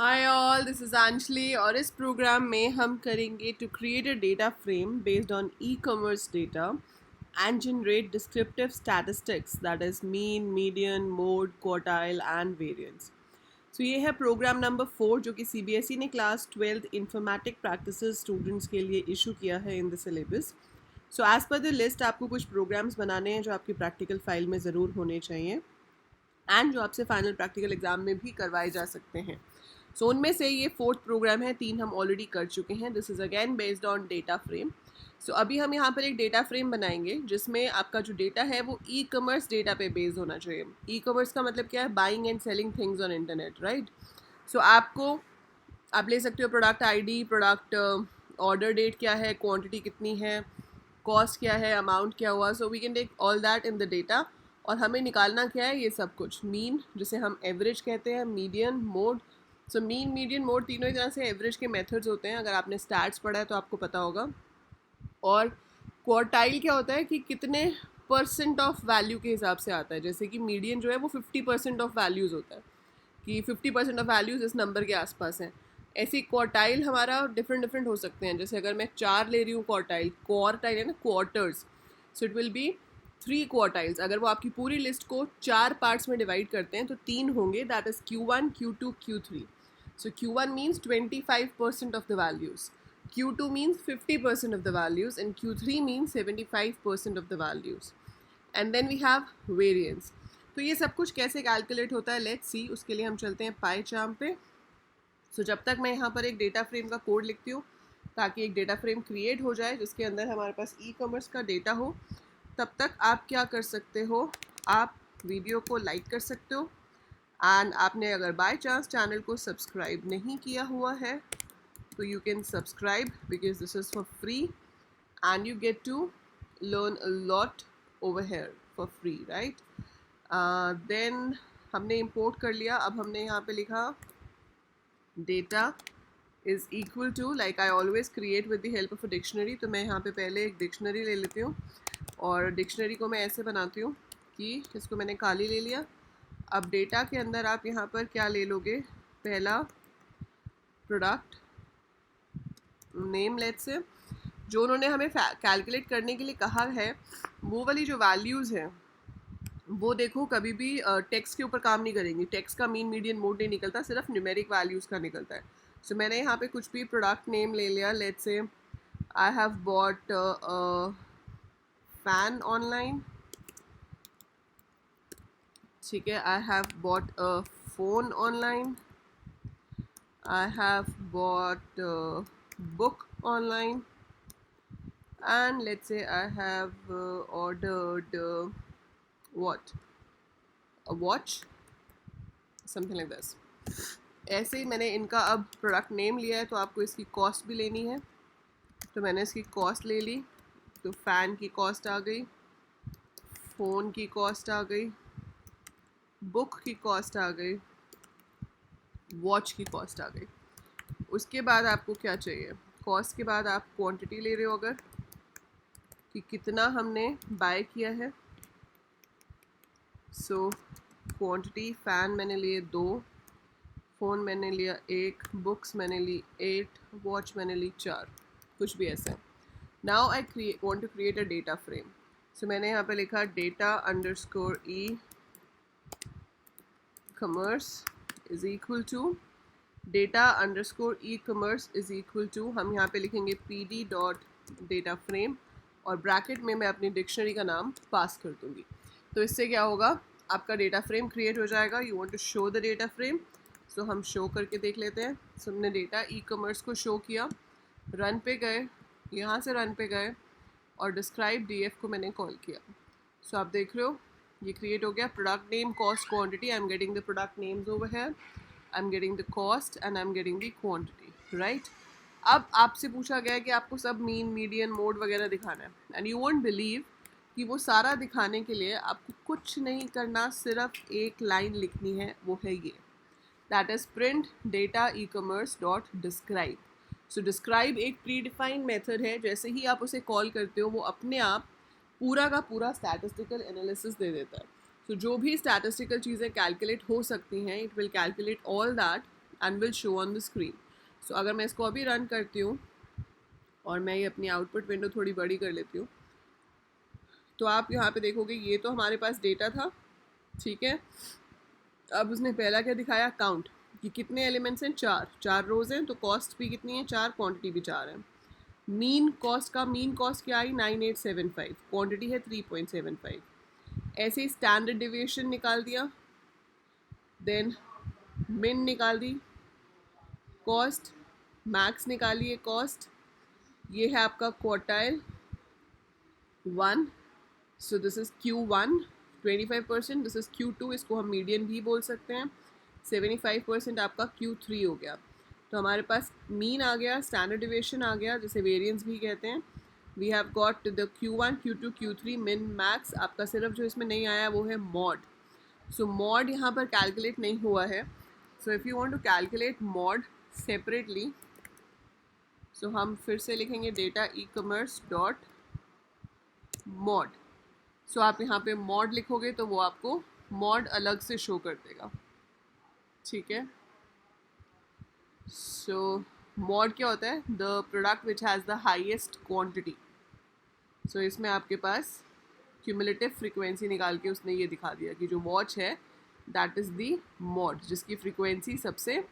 Hi all, this is Anjali और इस program में हम करेंगे to create a data frame based on e commerce data and generate descriptive statistics that is mean, median, mode, quartile and variance. So ये है programme number 4 जो कि CBSE ने class 12th informatic practices students के लिए issue किया है in the syllabus. So as per the list आपको कुछ प्रोग्राम्स बनाने हैं जो आपकी प्रैक्टिकल फाइल में ज़रूर होने चाहिए एंड जो आपसे फाइनल प्रैक्टिकल एग्जाम में भी करवाए जा सकते हैं। सो उनमें से ये 4th प्रोग्राम है, 3 हम ऑलरेडी कर चुके हैं। This is again based on data frame. So अभी हम यहाँ पर एक डेटा फ्रेम बनाएंगे जिसमें आपका जो डेटा है वो ई कॉमर्स डेटा पे बेस्ड होना चाहिए। ई कॉमर्स का मतलब क्या है? Buying and selling things on internet, right? So आप ले सकते हो product ID, product order date क्या है, क्वांटिटी कितनी है, कॉस्ट क्या है, अमाउंट क्या हुआ। So we can take all that in the data और हमें निकालना क्या है? ये सब कुछ। मीन जिसे हम एवरेज कहते हैं, median, mode. So mean, median, mode तीनों ही तरह से एवरेज के मेथड्स होते हैं। अगर आपने स्टैट्स पढ़ा है तो आपको पता होगा। और क्वार्टाइल क्या होता है कि कितने परसेंट ऑफ वैल्यू के हिसाब से आता है। जैसे कि मीडियन जो है वो 50% ऑफ वैल्यूज़ होता है कि 50% ऑफ वैल्यूज़ इस नंबर के आसपास हैं। ऐसे क्वार्टाइल हमारा डिफरेंट डिफरेंट हो सकते हैं। जैसे अगर मैं 4 ले रही हूँ क्वार्टाइल है ना, quarters. So it will be 3 quartiles. अगर वो आपकी पूरी लिस्ट को 4 पार्ट्स में डिवाइड करते हैं तो 3 होंगे, that is Q1, Q2, Q3। So Q1 means 25% of the values, Q2 means 50% of the values, and Q3 means 75% of the values. And then we have variance. तो ये सब कुछ कैसे कैलकुलेट होता है, लेट्स सी। उसके लिए हम चलते हैं पाई चार्म पे। सो जब तक मैं यहाँ पर एक डेटा फ्रेम का कोड लिखती हूँ ताकि एक डेटा फ्रेम क्रिएट हो जाए जिसके अंदर हमारे पास ई कॉमर्स का डेटा हो, तब तक आप क्या कर सकते हो? आप वीडियो को लाइक कर सकते हो एंड आपने अगर बाय चांस चैनल को सब्सक्राइब नहीं किया हुआ है तो you can subscribe because this is for free and you get to learn a lot over here for free, right? Then हमने import कर लिया। अब हमने यहाँ पे लिखा data is equal to, like I always create with the help of a dictionary। तो मैं यहाँ पे पहले एक डिक्शनरी ले लेती हूँ और डिक्शनरी को मैं ऐसे बनाती हूँ कि इसको मैंने खाली ले लिया। अब डेटा के अंदर आप यहाँ पर क्या ले लोगे? पहला प्रोडक्ट नेम, लेट्स से जो उन्होंने हमें कैलकुलेट करने के लिए कहा है वो वाली जो वैल्यूज़ हैं वो देखो कभी भी टेक्स्ट के ऊपर काम नहीं करेंगी। टेक्स्ट का मीन, मीडियन, मोड नहीं निकलता, सिर्फ न्यूमेरिक वैल्यूज़ का निकलता है। सो मैंने यहाँ पे कुछ भी प्रोडक्ट नेम ले लिया। Let's say I have bought fan online, ठीक है। I have bought a phone online, I have bought book online, and let's say I have ordered what, a watch, something like this। ऐसे ही मैंने इनका अब product name लिया है तो आपको इसकी कॉस्ट भी लेनी है। तो मैंने इसकी कॉस्ट ले ली। तो फ़ैन की कॉस्ट आ गई, फ़ोन की कॉस्ट आ गई, बुक की कॉस्ट आ गई, वॉच की कॉस्ट आ गई। उसके बाद आपको क्या चाहिए? कॉस्ट के बाद आप क्वांटिटी ले रहे हो अगर कि कितना हमने बाय किया है। सो क्वांटिटी, फ़ैन मैंने लिए 2, फ़ोन मैंने लिया 1, बुक्स मैंने ली 8, वॉच मैंने ली 4, कुछ भी ऐसे। Now I want to create a data frame. So मैंने यहाँ पे लिखा data underscore e commerce is equal to data underscore e commerce is equal to, हम यहाँ पे लिखेंगे pd डॉट डेटा फ्रेम और ब्रैकेट में मैं अपनी डिक्शनरी का नाम पास कर दूँगी। तो इससे क्या होगा? आपका डेटा फ्रेम क्रिएट हो जाएगा। You want to show the data frame, so हम शो करके देख लेते हैं। सो हमने डेटा ई कॉमर्स को शो किया, रन पे गए, यहाँ से रन पे गए और डिस्क्राइब df को मैंने कॉल किया। सो आप देख रहे हो ये क्रिएट हो गया। Product name, cost, quantity, I am getting the product names over है, I am getting the cost and I am getting the quantity, right? अब आपसे पूछा गया है कि आपको सब मीन, मीडियन, मोड वगैरह दिखाना है एंड यू वोंट बिलीव कि वो सारा दिखाने के लिए आपको कुछ नहीं करना, सिर्फ एक लाइन लिखनी है, वो है ये, that is print data e commerce dot describe. So describe एक प्री डिफाइंड मेथड है, जैसे ही आप उसे कॉल करते हो वो अपने आप पूरा का पूरा स्टैटिस्टिकल एनालिसिस दे देता है। सो जो भी स्टैटिस्टिकल चीज़ें कैलकुलेट हो सकती हैं, it will calculate all that and will show on the screen. So अगर मैं इसको अभी रन करती हूँ और मैं ये अपनी आउटपुट विंडो थोड़ी बड़ी कर लेती हूँ, तो आप यहाँ पे देखोगे ये तो हमारे पास डेटा था, ठीक है. अब उसने पहला क्या दिखाया, काउंट, कि कितने एलिमेंट्स हैं, 4 रोज हैं, तो कॉस्ट भी कितनी है, 4, क्वांटिटी भी 4 है. मीन कॉस्ट का मीन कॉस्ट क्या आई, 9875, क्वांटिटी है 3.75. ऐसे ही स्टैंडर्ड डिविएशन निकाल दिया, देन मिन निकाल दी, कॉस्ट, मैक्स निकालिए कॉस्ट, ये है आपका quartile 1, so this is Q1 25%, this is Q2, इसको हम मीडियन भी बोल सकते हैं. 75% आपका Q3 हो गया. तो हमारे पास मीन आ गया, स्टैंडर्ड डिविएशन आ गया, जिसे वेरिएंस भी कहते हैं. We have got the Q1, Q2, Q3, मिन, मैक्स. आपका सिर्फ जो इसमें नहीं आया वो है मॉड. सो मॉड यहाँ पर कैलकुलेट नहीं हुआ है. So if you want to calculate mode separately, so हम फिर से लिखेंगे data e commerce dot mode. So आप यहाँ पे मॉड लिखोगे तो वो आपको मॉड अलग से शो कर देगा, ठीक है. सो मॉड क्या होता है, the product which has the highest quantity. So इसमें आपके पास क्यूमुलेटिव फ्रीक्वेंसी निकाल के उसने ये दिखा दिया कि जो वॉच है दैट इज़ दी मॉड, जिसकी फ्रीक्वेंसी सबसे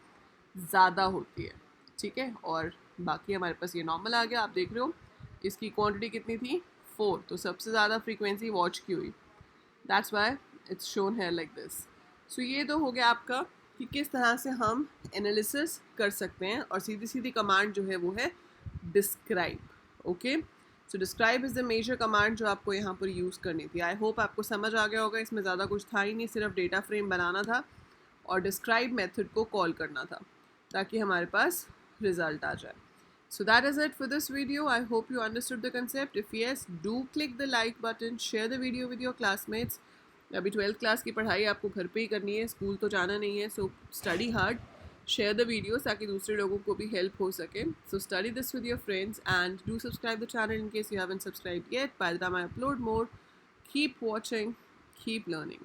ज़्यादा होती है, ठीक है. और बाकी हमारे पास ये नॉर्मल आ गया, आप देख रहे हो इसकी क्वांटिटी कितनी थी, 4, तो सबसे ज़्यादा फ्रीक्वेंसी वॉच की हुई. दैट्स वाई इट्स शोन है लाइक दिस. सो ये तो हो गया आपका कि किस तरह से हम एनालिसिस कर सकते हैं. और सीधी सीधी कमांड जो है वो है describe. Okay, so describe is the major command जो आपको यहाँ पर यूज़ करनी थी. आई होप आपको समझ आ गया होगा. इसमें ज़्यादा कुछ था ही नहीं, सिर्फ डेटा फ्रेम बनाना था और डिस्क्राइब मेथड को कॉल करना था ताकि हमारे पास रिजल्ट आ जाए. So that is it for this video. I hope you understood the concept. If yes, do click the like button, share the video with your classmates. अभी 12th class की पढ़ाई आपको घर पे ही करनी है, स्कूल तो जाना नहीं है. So study hard, share the videos ताकि दूसरे लोगों को भी help हो सके. So study this with your friends and do subscribe the channel in case you haven't subscribed yet. By the time I upload more, keep watching, keep learning.